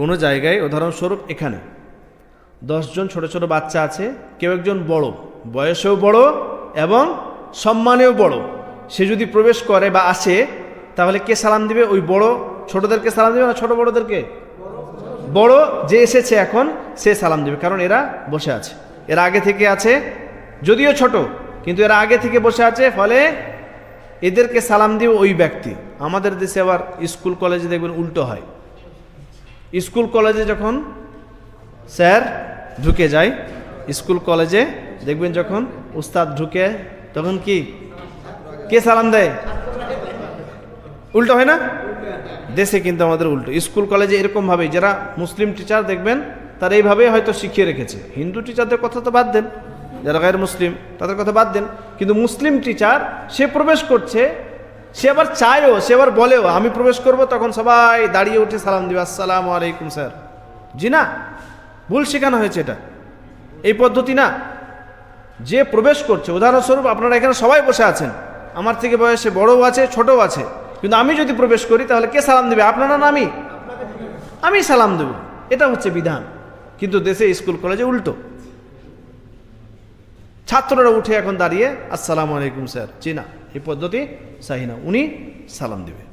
কোনো জায়গায় উদাহরণস্বরূপ এখানে 10 জন ছোট ছোট বাচ্চা আছে, কেউ একজন বড়, বয়সেও বড় এবং সম্মানেও বড়, সে যদি প্রবেশ করে বা আসে, তাহলে কে সালাম দিবে? ওই বড় ছোটদেরকে সালাম দিবে না ছোট বড়দেরকে? বড় যে এসেছে এখন সে সালাম দিবে, কারণ এরা বসে আছে, এরা আগে থেকে আছে, যদিও ছোট কিন্তু এরা আগে থেকে বসে আছে, ফলে এদেরকে সালাম দিবে ওই ব্যক্তি। আমাদের দেশে আবার স্কুল কলেজে দেখবেন উল্টো হয়। স্কুল কলেজে যখন স্যার ঢুকে যায়, স্কুল কলেজে দেখবেন যখন উস্তাদ ঢুকে, তখন কি কে সালাম দেয়? উল্টো হয় না? দেশে কিন্তু আমাদের উল্টো। স্কুল কলেজে এরকমভাবেই যারা মুসলিম টিচার দেখবেন তারা এইভাবেই হয়তো শিখিয়ে রেখেছে। হিন্দু টিচারদের কথা তো বাদ দেন, যারা গায়ের মুসলিম তাদের কথা বাদ দেন, কিন্তু মুসলিম টিচার সে প্রবেশ করছে, সে আবার চায়ও, সে আবার বলেও আমি প্রবেশ করব, তখন সবাই দাঁড়িয়ে উঠে সালাম দিবে, আসসালামু আলাইকুম স্যার। জি না, ভুল শেখানো হয়েছে, এটা এই পদ্ধতি না। যে প্রবেশ করছে, উদাহরণস্বরূপ আপনারা এখানে সবাই বসে আছেন, আমার থেকে বয়সে বড়ও আছে ছোটও আছে, কিন্তু আমি যদি প্রবেশ করি তাহলে কে সালাম দেবে? আপনারা না আমি? আমি সালাম দেব, এটা হচ্ছে বিধান। কিন্তু দেশে স্কুল কলেজে উল্টো, ছাত্ররা উঠে এখন দাঁড়িয়ে আসসালামু আলাইকুম স্যার। জি না, এই পদ্ধতি সহি না, উনি সালাম দিবে।